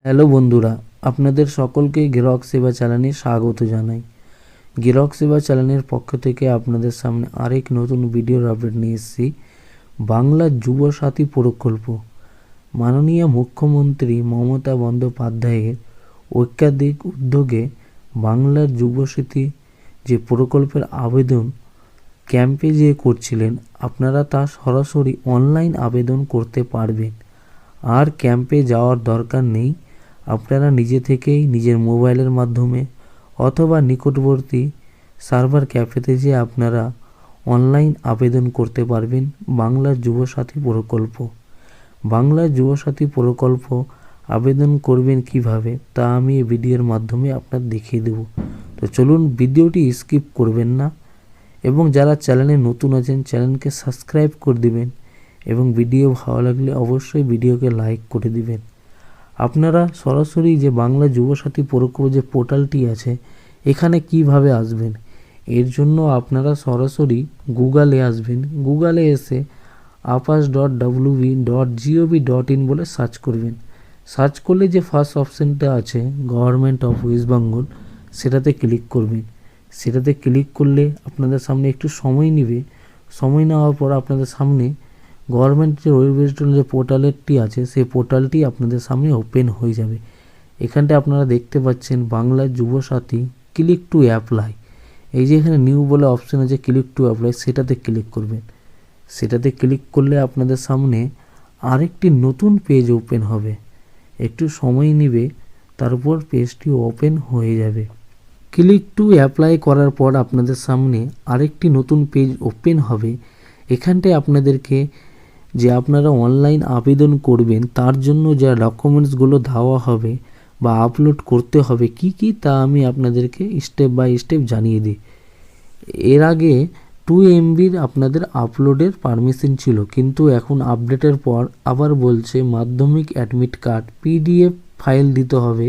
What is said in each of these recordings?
Hello বন্ধুরা, আপনাদের সকলকে গ্রাহক সেবা চ্যানেলে স্বাগত জানাই। গ্রাহক সেবা চ্যানেলের পক্ষ থেকে আপনাদের সামনে আরেক নতুন ভিডিওর আপডেট নিয়ে এসেছি। বাংলা যুব সাথী প্রকল্প মাননীয় মুখ্যমন্ত্রী মমতা বন্দ্যোপাধ্যায়ের ঐকান্তিক উদ্যোগে বাংলার যুবসাথী যে প্রকল্পের আবেদন ক্যাম্পে যে করছিলেন, আপনারা তা সরাসরি অনলাইন আবেদন করতে পারবেন। আর ক্যাম্পে যাওয়ার দরকার নেই। আপনারা নিজে থেকেই নিজের মোবাইলের মাধ্যমে অথবা নিকটবর্তী সার্ভার ক্যাফেতে যেয়ে আপনারা অনলাইন আবেদন করতে পারবেন বাংলার যুবসাথী প্রকল্প। বাংলার যুবসাথী প্রকল্প আবেদন করবেন কিভাবে তা আমি এই ভিডিওর মাধ্যমে আপনার দেখিয়ে দেব। তো চলুন, ভিডিওটি স্কিপ করবেন না এবং যারা চ্যানেলে নতুন আছেন চ্যানেলকে সাবস্ক্রাইব করে দিবেন এবং ভিডিও ভালো লাগলে অবশ্যই ভিডিওকে লাইক করে দিবেন। আপনারা সরাসরি যে বাংলা যুবসাথী প্রকল্প যে পোর্টালটি আছে এখানে কিভাবে আসবেন, এর জন্য আপনারা সরাসরি গুগলে আসবেন। গুগলে এসে apas.wb.gov.in বলে সার্চ করবেন। সার্চ করলে যে ফার্স্ট অপশানটা আছে গভর্নমেন্ট অফ ওয়েস্ট বেঙ্গল, সেটাতে ক্লিক করবেন। সেটাতে ক্লিক করলে আপনাদের সামনে একটু সময় নেবে। সময় নেওয়ার পর আপনাদের সামনে গভর্নমেন্টের ওয়েবসাইট যে পোর্টালটি আছে সেই পোর্টালটি আপনাদের সামনে ওপেন হয়ে যাবে। এখানটা আপনারা দেখতে পাচ্ছেন Bangla Yuvasathi click to apply. এই যে এখানে নিউ বলে অপশান আছে ক্লিক টু অ্যাপ্লাই, সেটাতে ক্লিক করবেন। সেটাতে ক্লিক করলে আপনাদের সামনে আরেকটি নতুন পেজ ওপেন হবে। একটু সময় নেবে, তারপর পেজটি ওপেন হয়ে যাবে। ক্লিক টু অ্যাপ্লাই করার পর আপনাদের সামনে আরেকটি নতুন পেজ ওপেন হবে। এখানটায় আপনাদেরকে যে আপনারা অনলাইন আবেদন করবেন তার জন্য যা ডকুমেন্টসগুলো দেওয়া হবে বা আপলোড করতে হবে কি কি তা আমি আপনাদেরকে স্টেপ বাই স্টেপ জানিয়ে দিই। এর আগে 2 MBর আপনাদের আপলোডের পারমিশন ছিল, কিন্তু এখন আপডেটের পর আবার বলছে মাধ্যমিক অ্যাডমিট কার্ড PDF ফাইল দিতে হবে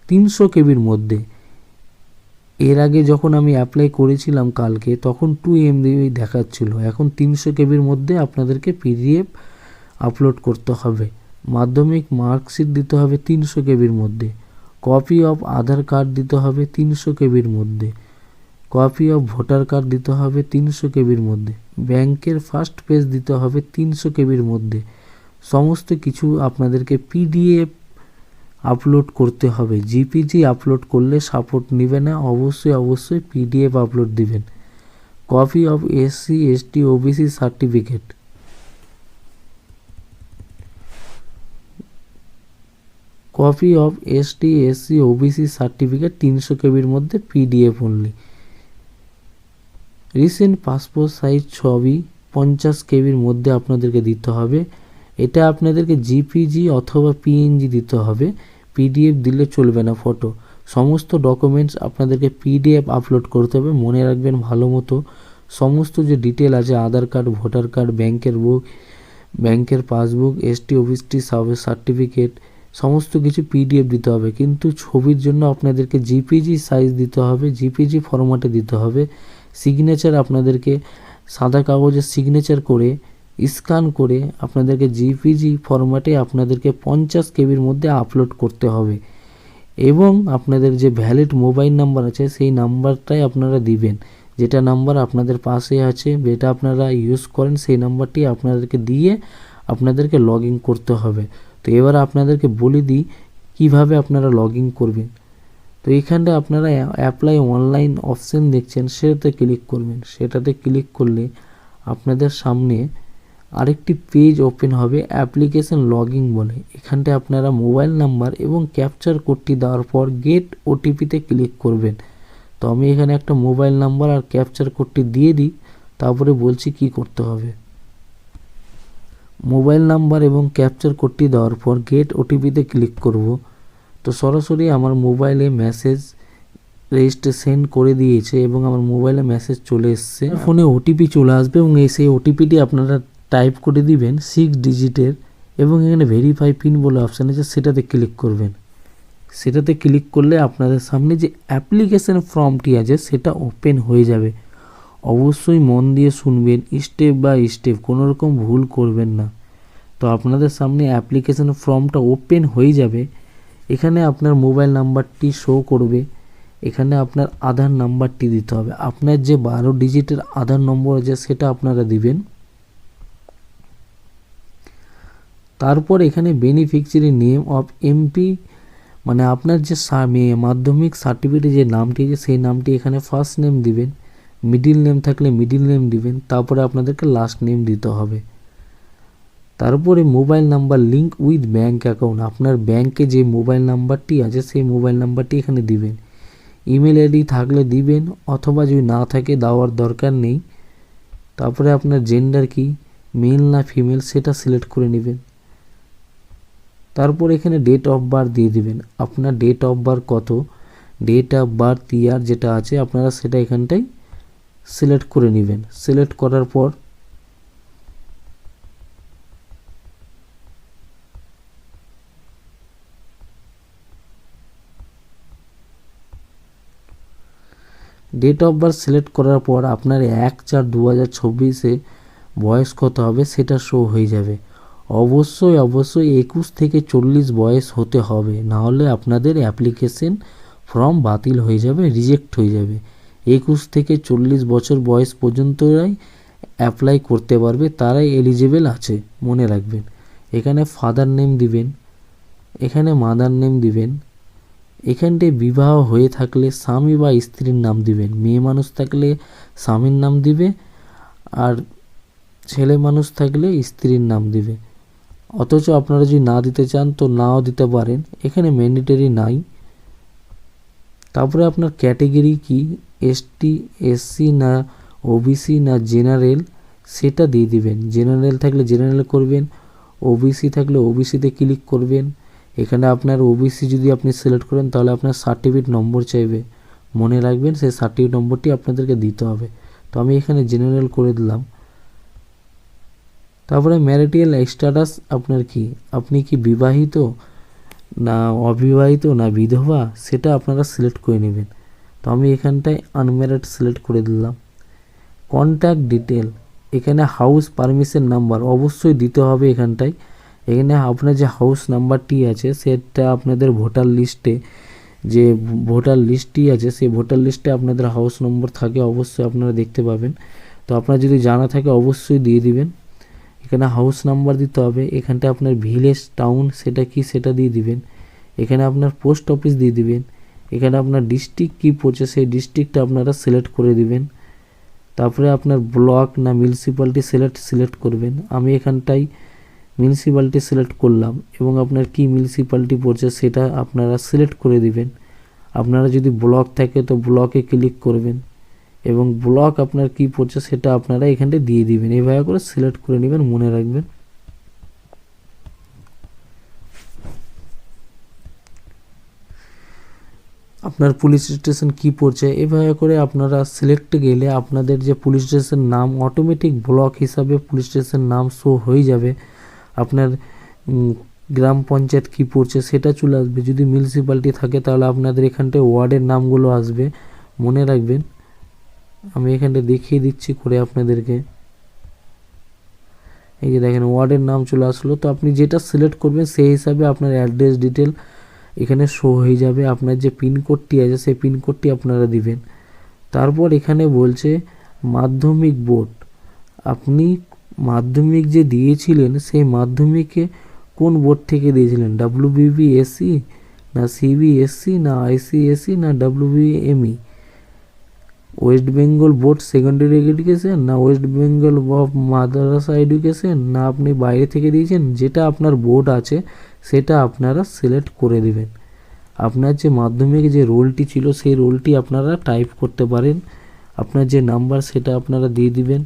300 KBর মধ্যে। এর আগে যখন আমি অ্যাপ্লাই করেছিলাম কালকে তখন 2 MB দেখাচ্ছিল, এখন 300 KBর মধ্যে আপনাদেরকে PDF আপলোড করতে হবে। মাধ্যমিক মার্কশিট দিতে হবে 300 KBর মধ্যে। কপি অফ আধার কার্ড দিতে হবে 300 KBর মধ্যে। কপি অফ ভোটার কার্ড দিতে হবে 300 KBর মধ্যে। ব্যাংকের ফার্স্ট পেজ দিতে হবে 300 KBর মধ্যে। সমস্ত কিছু আপনাদেরকে PDF আপলোড করতে হবে। JPG আপলোড করলে সাপোর্ট নেবে না, অবশ্যই PDF আপলোড দিবেন। Copy of SC ST OBC certificate, copy of ST SC OBC certificate 300 KBর মধ্যে PDF only. Recent passport size ছবি 50 KBর মধ্যে আপনাদেরকে দিতে হবে। এটা আপনাদেরকে JPG অথবা PNG দিতে হবে, PDF দিলে চলবে না ফটো। সমস্ত ডকুমেন্টস আপনাদেরকে PDF আপলোড করতে হবে। মনে রাখবেন ভালো মতো, সমস্ত যে ডিটেল আছে আধার কার্ড, ভোটার কার্ড, ব্যাংকের বুক, ব্যাংকের পাসবুক, ST OBC সার্টিফিকেট সমস্ত কিছু PDF দিতে হবে, কিন্তু ছবির জন্য আপনাদেরকে JPG সাইজ দিতে হবে, JPG ফরম্যাটে দিতে হবে। সিগনেচার আপনাদেরকে সাদা কাগজে সিগনেচার করে স্ক্যান করে আপনাদেরকে JPG ফরম্যাটে আপনাদেরকে 50 KBর মধ্যে আপলোড করতে হবে। এবং আপনাদের যে ভ্যালিড মোবাইল নাম্বার আছে সেই নাম্বারটাই আপনারা দিবেন। যেটা নাম্বার আপনাদের পাশে আছে, যেটা আপনারা ইউজ করেন সেই নাম্বারটি আপনাদেরকে দিয়ে আপনাদেরকে লগ ইন করতে হবে। তো এবার আপনাদেরকে বলে দিই কিভাবে আপনারা লগ ইন করবেন। তো এখানটা আপনারা অ্যাপ্লাই অনলাইন অপশান দেখছেন, সেটাতে ক্লিক করবেন। সেটাতে ক্লিক করলে আপনাদের সামনে আরেকটি পেজ ওপেন হবে অ্যাপ্লিকেশন লগইন বলে। এখানটায় আপনারা মোবাইল নাম্বার এবং ক্যাপচার কোডটি দেওয়ার পর গেট OTPতে ক্লিক করবেন। তো আমি এখানে একটা মোবাইল নাম্বার আর ক্যাপচার কোডটি দিয়ে দিই, তারপরে বলছি কি করতে হবে। মোবাইল নাম্বার এবং ক্যাপচার কোডটি দেওয়ার পর গেট OTPতে ক্লিক করব। তো সরাসরি আমার মোবাইলে মেসেজ রেজিস্ট্রেশন করে দিয়েছে এবং আমার মোবাইলে মেসেজ চলে এসছে। ফোনে OTP চলে আসবে এবং সেই OTPটি আপনারা টাইপ করে দিবেন 6 ডিজিটের এবং এখানে ভেরিফাই পিন বলে অপশান আছে, সেটাতে ক্লিক করবেন। সেটাতে ক্লিক করলে আপনাদের সামনে যে অ্যাপ্লিকেশন ফর্মটি আছে সেটা ওপেন হয়ে যাবে। অবশ্যই মন দিয়ে শুনবেন, স্টেপ বাই স্টেপ, কোনো রকম ভুল করবেন না। তো আপনাদের সামনে অ্যাপ্লিকেশন ফর্মটা ওপেন হয়ে যাবে এখানে আপনার মোবাইল নাম্বারটি শো করবে, এখানে আপনার আধার নাম্বারটি দিতে হবে। আপনার যে 12 ডিজিটের আধার নম্বর আছে সেটা আপনারা দিবেন। তারপর এখানে বেনিফিশিয়ারি নেম অফ এমপি, মানে আপনার যে মাধ্যমিক সার্টিফিকেটে যে নামটি আছে সেই নামটি এখানে ফার্স্ট নেম দিবেন, মিডিল নেম থাকলে মিডিল নেম দিবেন, তারপরে আপনাদেরকে লাস্ট নেম দিতে হবে। তারপরে mobile number link with bank account, আপনার ব্যাংকে যে মোবাইল নাম্বারটি আছে সেই মোবাইল নাম্বারটি এখানে দিবেন। ইমেল আইডি থাকলে দিবেন, অথবা যদি না থাকে দেওয়ার দরকার নেই। তারপরে আপনার জেন্ডার কি, মেল না ফিমেল সেটা সিলেক্ট করে নেবেন। তারপর এখানে ডেট অফ বার্থ দিয়ে দিবেন, আপনার ডেট অফ বার্থ কত, ডেট অফ বার্থ ইয়ার যেটা আছে আপনারা সেটা এখানটায় সিলেক্ট করে নেবেন। সিলেক্ট করার পর ডেট অফ বার্থ সিলেক্ট করার পর আপনার 1/4/2024 বয়স কত হবে সেটা শো হয়ে যাবে। অবশ্যই 21 থেকে 40 বয়স হতে হবে, নাহলে আপনাদের অ্যাপ্লিকেশন ফর্ম বাতিল হয়ে যাবে, রিজেক্ট হয়ে যাবে। 21 থেকে 40 বছর বয়স পর্যন্তরাই অ্যাপ্লাই করতে পারবে, তারাই এলিজিবল আছে, মনে রাখবেন। এখানে ফাদার নেম দিবেন, এখানে মাদার নেম দিবেন। এখানটায় বিবাহ হয়ে থাকলে স্বামী বা স্ত্রীর নাম দিবেন, মেয়ে মানুষ থাকলে স্বামীর নাম দিবে, আর ছেলে মানুষ থাকলে স্ত্রীর নাম দিবে। অথচ আপনারা যদি না দিতে চান তো নাও দিতে পারেন, এখানে ম্যান্ডেটরি নাই। তারপরে আপনার ক্যাটেগরি কি, এসটি, এসসি না ওবিসি না জেনারেল সেটা দিয়ে দিবেন। জেনারেল থাকলে জেনারেল করবেন, ওবিসি থাকলে ওবিসিতে ক্লিক করবেন। এখানে আপনার ওবিসি যদি আপনি সিলেক্ট করেন তাহলে আপনার সার্টিফিকেট নম্বর চাইবে, মনে রাখবেন সেই সার্টিফিকেট নম্বরটি আপনাদেরকে দিতে হবে। তো আমি এখানে জেনারেল করে দিলাম। তারপরে ম্যারিটাল স্ট্যাটাস আপনার কি, আপনি কি বিবাহিত না অবিবাহিত না বিধবা সেটা আপনারা সিলেক্ট করে নেবেন। তো আমি এখানটায় আনম্যারিড সিলেক্ট করে দিলাম। কন্ট্যাক্ট ডিটেল, এখানে হাউস পারমিশন নাম্বার অবশ্যই দিতে হবে এখানটায়। এখানে আপনার যে হাউস নাম্বারটি আছে সেটা আপনাদের ভোটার লিস্টে যে ভোটার লিস্টটি আছে সেই ভোটার লিস্টে আপনাদের হাউস নম্বর থাকে, অবশ্যই আপনারা দেখতে পাবেন। তো আপনার যদি জানা থাকে অবশ্যই দিয়ে দিবেন। এখানে হাউস নাম্বার দিতে হবে, এখানটা আপনার ভিলেজ টাউন সেটা কি সেটা দিয়ে দিবেন। এখানে আপনার পোস্ট অফিস দিয়ে দিবেন। এখানে আপনার ডিস্ট্রিক্ট কী পড়ছে সেই ডিস্ট্রিক্টটা আপনারা সিলেক্ট করে দিবেন। তারপরে আপনার ব্লক না মিউনিসিপ্যালিটি সিলেক্ট করবেন। আমি এখানটায় মিউনিসিপ্যালিটি সিলেক্ট করলাম এবং আপনার কি মিউনিসিপ্যালিটি পড়ছে সেটা আপনারা সিলেক্ট করে দিবেন। আপনারা যদি ব্লক থাকে তো ব্লকে ক্লিক করবেন এবং ব্লক আপনার কি পড়ছে সেটা আপনারা এখানটায় দিয়ে দিবেন। এইভাবে করে সিলেক্ট করে নেবেন, মনে রাখবেন। আপনার পুলিশ স্টেশন কি পড়ছে এভাবে করে আপনারা সিলেক্ট গেলে আপনাদের যে পুলিশ স্টেশন নাম অটোমেটিক ব্লক হিসাবে পুলিশ স্টেশন নাম শো হয়ে যাবে। আপনার গ্রাম পঞ্চায়েত কি পড়ছে সেটা চলে আসবে। যদি মিউনিসিপ্যালিটি থাকে তাহলে আপনাদের এখানটায় ওয়ার্ডের নামগুলো আসবে, মনে রাখবেন। আমি এখানটা দেখিয়ে দিচ্ছি করে আপনাদেরকে। এই যে দেখেন ওয়ার্ডের নাম চলে আসলো। তো আপনি যেটা সিলেক্ট করবেন সেই হিসাবে আপনার অ্যাড্রেস ডিটেল এখানে শো হয়ে যাবে। আপনার যে পিনকোডটি আছে সেই পিনকোডটি আপনারা দিবেন। তারপর এখানে বলছে মাধ্যমিক বোর্ড, আপনি মাধ্যমিক যে দিয়েছিলেন সেই মাধ্যমিকে কোন বোর্ড থেকে দিয়েছিলেন, WBBSE না CBSE না ICSE না WBME, West Bengal board secondary education না ওয়েস্ট বেঙ্গল অফ মাদ্রাসা এডুকেশন না আপনি বাইরে থেকে দিয়েছেন, যেটা আপনার বোর্ড আছে সেটা আপনারা সিলেক্ট করে দেবেন। আপনার যে মাধ্যমিক যে রোলটি ছিল সেই রোলটি আপনারা টাইপ করতে পারেন। আপনার যে নাম্বার সেটা আপনারা দিয়ে দিবেন।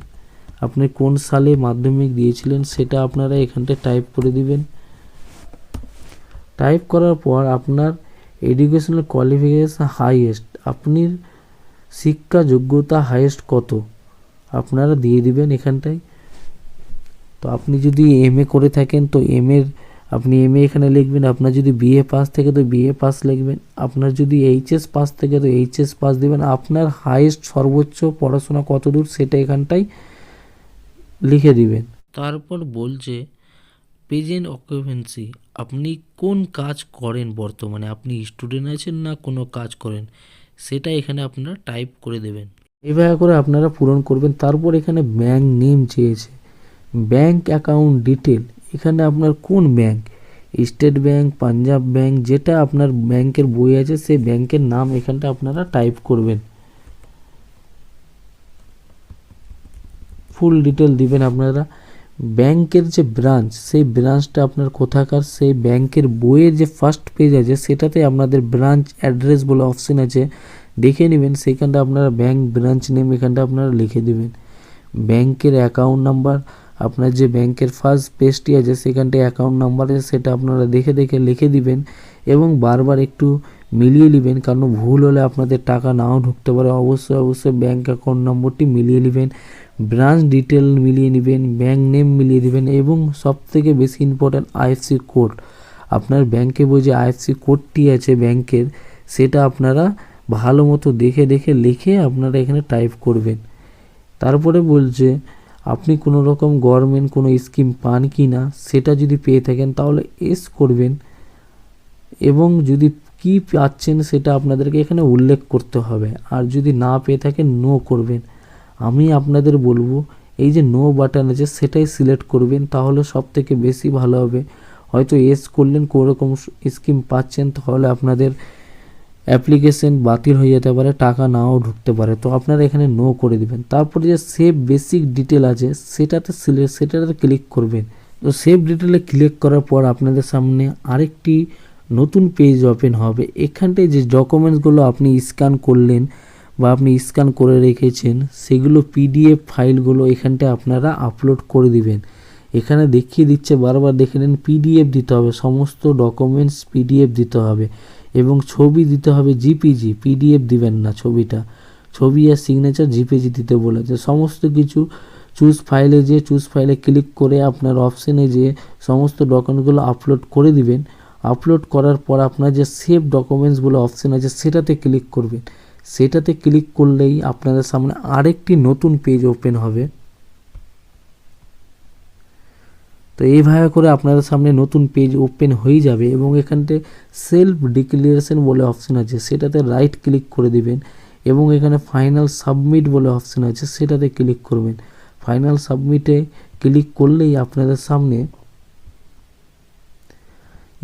আপনি কোন সালে মাধ্যমিক দিয়েছিলেন সেটা আপনারা এখানটায় টাইপ করে দিবেন। টাইপ করার পর আপনার এডুকেশনাল কোয়ালিফিকেশন হাইয়েস্ট, আপনি শিক্ষা যোগ্যতা হাইয়েস্ট কত আপনারা দিয়ে দিবেন এখানটায়। তো আপনি যদি MA করে থাকেন তো আপনি MA এখানে লিখবেন। আপনার যদি BA পাস থেকে তো BA পাস লিখবেন। আপনার যদি HS পাস থেকে তো HS পাস দিবেন। আপনার হাইয়েস্ট সর্বোচ্চ পড়াশোনা কত দূর সেটা এখানটায় লিখে দিবেন। তারপর বলছে প্রেজেন্ট অকুপেন্সি, আপনি কোন কাজ করেন বর্তমানে, আপনি স্টুডেন্ট আছেন না কোনো কাজ করেন, সেটা এখানে আপনারা টাইপ করে দেবেন। এভাবে করে আপনারা পূরণ করবেন। তারপর এখানে ব্যাংক নেম চেয়েছে, ব্যাংক অ্যাকাউন্ট ডিটেল, এখানে আপনার কোন bank, state bank, Punjab bank, যেটা আপনার ব্যাংকের বই আছে সেই ব্যাংকের নাম এখানটা আপনারা টাইপ করবেন। ফুল ডিটেল দিবেন আপনারা। ব্যাংকের যে ব্রাঞ্চ, সেই ব্রাঞ্চটা আপনার কোথাকার, সেই ব্যাংকের বইয়ের যে ফার্স্ট পেজ আছে সেটাতে আপনাদের ব্রাঞ্চ অ্যাড্রেস বলে অপশন আছে, দেখে নেবেন। সেইখানটা আপনারা ব্যাংক ব্রাঞ্চ নেম এখানটা আপনারা লিখে দেবেন। ব্যাংকের অ্যাকাউন্ট নাম্বার, আপনার যে ব্যাংকের ফার্স্ট পেজটি আছে সেখানটায় অ্যাকাউন্ট নাম্বার আছে সেটা আপনারা দেখে দেখে লিখে দিবেন এবং বারবার একটু মিলিয়ে নেবেন, কারণ ভুল হলে আপনাদের টাকা নাও ঢুকতে পারে। অবশ্যই ব্যাংক অ্যাকাউন্ট নম্বরটি মিলিয়ে নেবেন, ব্রাঞ্চ ডিটেল মিলিয়ে নেবেন, ব্যাংক নেম মিলিয়ে দেবেন এবং সবথেকে বেশি ইম্পর্ট্যান্ট আইএফসি কোড, আপনার ব্যাংকে বই যে আইএফসি কোডটি আছে ব্যাংকের, সেটা আপনারা ভালো মতো দেখে দেখে লিখে আপনারা এখানে টাইপ করবেন। তারপরে বলছে আপনি কোনো রকম গভর্নমেন্ট কোনো স্কিম পান কি না, সেটা যদি পেয়ে থাকেন তাহলে এস করবেন এবং যদি কি পাচ্ছেন সেটা আপনাদেরকে এখানে উল্লেখ করতে হবে, আর যদি না পেয়ে থাকেন নো করবেন। আমি আপনাদের বলবো এই যে নো বাটন আছে সেটাই সিলেক্ট করবেন, তাহলে সব থেকে বেশি ভালো হবে। হয়তো এস করলেন কোনো রকম স্কিম পাচ্ছেন, তাহলে আপনাদের অ্যাপ্লিকেশন বাতিল হয়ে যেতে পারে, টাকা নাও ঢুকতে পারে, তো আপনারা এখানে নো করে দিবেন। তারপরে যে সেভ বেসিক ডিটেল আছে সেটাতে ক্লিক করবেন। তো সেভ ডিটেলে ক্লিক করার পর আপনাদের সামনে আরেকটি নতুন পেজ ওপেন হবে। এখানটায় যে ডকুমেন্টসগুলো আপনি স্ক্যান করলেন বা আপনি স্ক্যান করে রেখেছেন সেগুলো পিডিএফ ফাইলগুলো এখানটায় আপনারা আপলোড করে দিবেন। এখানে দেখিয়ে দিচ্ছে বারবার দেখে নেন, পিডিএফ দিতে হবে, সমস্ত ডকুমেন্টস পিডিএফ দিতে হবে এবং ছবি দিতে হবে জিপিজি, পিডিএফ দিবেন না ছবিটা, ছবি আর সিগনেচার জিপিজি দিতে বলেছে। সমস্ত কিছু চুজ ফাইলে ক্লিক করে আপনার অপশানে যে সমস্ত ডকুমেন্টগুলো আপলোড করে দিবেন। আপলোড করার পর আপনার যে সেভ ডকুমেন্টস বলে অপশান আছে সেটাতে ক্লিক করবেন। সেটাতে ক্লিক করলেই আপনাদের সামনে আরেকটি নতুন পেজ ওপেন হবে। তো এইভাবে করে আপনাদের সামনে নতুন পেজ ওপেন হয়ে যাবে এবং এখানটায় সেলফ ডিক্লারেশন বলে অপশান আছে সেটাতে রাইট ক্লিক করে দিবেন এবং এখানে ফাইনাল সাবমিট বলে অপশান আছে সেটাতে ক্লিক করবেন। ফাইনাল সাবমিটে ক্লিক করলেই আপনাদের সামনে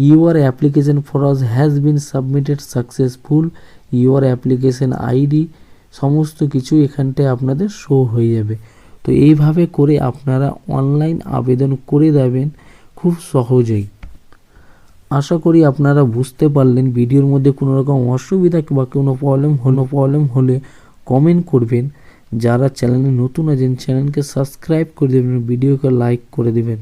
your application for us has been submitted successful, your application ID, সমস্ত কিছু এখানটায় আপনাদের শো হয়ে যাবে। তো এইভাবে করে আপনারা অনলাইন আবেদন করে দেবেন খুব সহজেই। আশা করি আপনারা বুঝতে পারলেন। ভিডিওর মধ্যে কোনো রকম অসুবিধা বা কোনো প্রবলেম হলে কমেন্ট করবেন। যারা চ্যানেলে নতুন আছেন চ্যানেলকে সাবস্ক্রাইব করে দেবেন, ভিডিওকে লাইক করে দেবেন।